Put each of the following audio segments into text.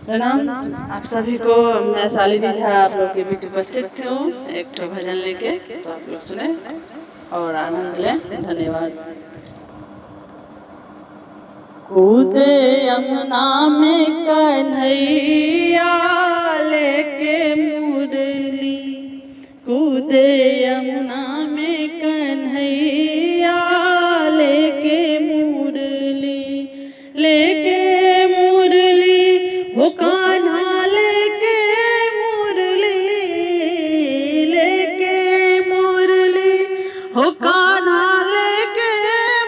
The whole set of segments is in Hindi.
प्रणाम आप सभी को। मैं शालिनी झा आप लोग के बीच उपस्थित हूँ एक तो भजन लेके, तो आप लोग सुने और आनंद लें। धन्यवाद। कूदे यमुना में कन्हैया लेके मुरली, कूदे यमुना में कन्हैया लेके मुरली, लेके मुरली हो कान्हा लेके मुरली, लेके मुरली हो कान्हा लेके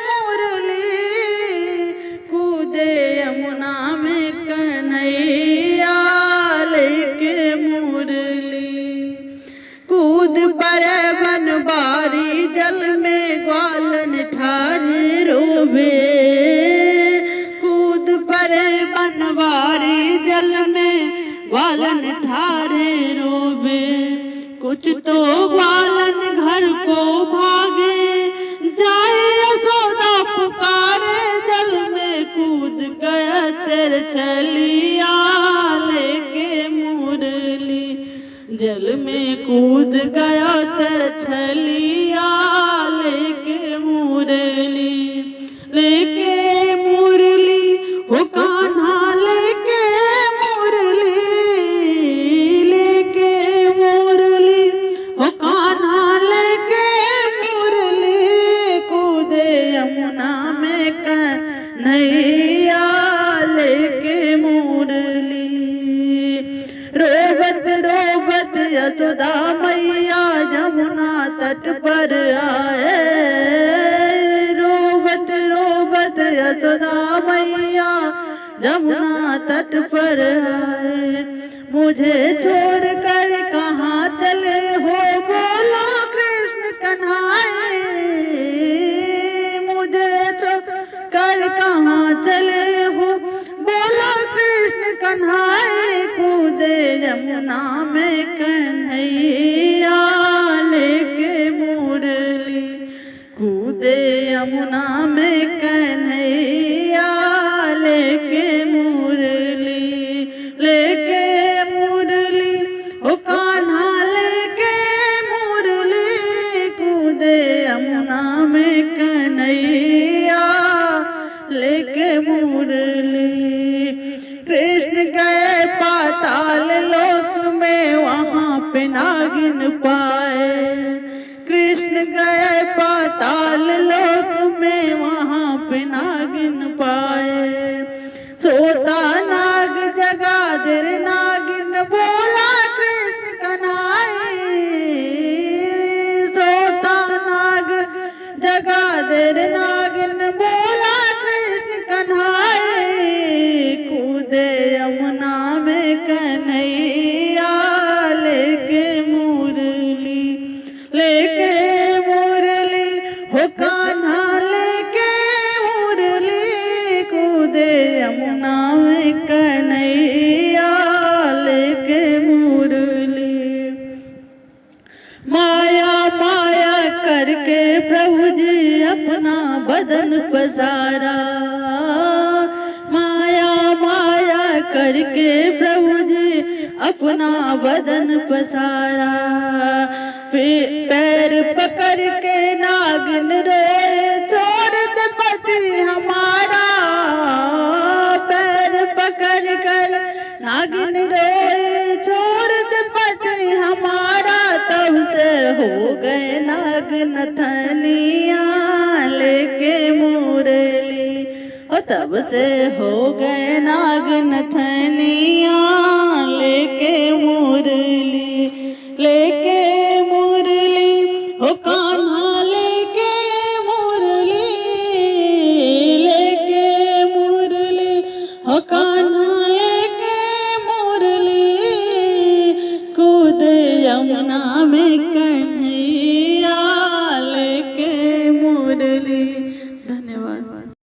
मुरली, कूदे यमुना में कन्हैया लेके मुरली। कूद पड़े बनबारी जल में ग्वालन ठाढ़े रोबे, कूद पड़े बनबारी जल में ग्वालन ठाढ़े रोबे। कुछ तो ग्वालन घर को भागे जाए यशोदा पुकारे, जल में कूद गया तेरे चलिया लेके मुरली, जल में कूद गया तेरे छलिया लेके मुरली, लेके मुरली हो कान्हा लेके मुरली, लेके मुरली हो कान्हा लेके मुरली, कूदे यमुना में कन्हैया लेके मुरली। रोबत रोबत यशोदा मैया जमुना तट पर आए, रोबत रोबत यशोदा मैया जमुना तट पर आए। मुझे छोड़ कर कहाँ चले हो बोलो कृष्ण कन्हाए, मुझे छोड़ कर कहाँ चले हो बोलो कृष्ण कन्हाए, कूदे यमुना में कन्हैया लेके मुरली, कूदे यमुना में कन्हैया लेके मुरली, लेके मुरली हो कान्हा लेके मुरली, कूदे यमुना में कन्हैया लेके मुरली। कृष्ण गए पाताल लोक में वहाँ पे नागिन पाए, कृष्ण गए पाताल लोक में वहाँ पे नागिन पाए। सोता नाग जगा देर नागिन बोला कृष्ण कन्हाए, सोता नाग जगा देर नागिन बोला कृष्ण कन्हाए, कूदे यमुना में कन्हैया लेके मुरली, लेके मुरली हो कान्हा लेके मुरली, कूदे यमुना में कन्हैया लेके मुरली। माया माया करके प्रभु जी अपना बदन पसारा, माया माया करके प्रभु जी अपना बदन पसारा। पैर पकड़ के नागिन रोए छोड़ दे पति हमारा, पैर पकड़ कर नागिन रोए छोड़ दे पति हमारा, तब से हो गए नाग नथनिया लेके मुरली, तब से हो गए नाग नथनिया लेके मुरली, लेके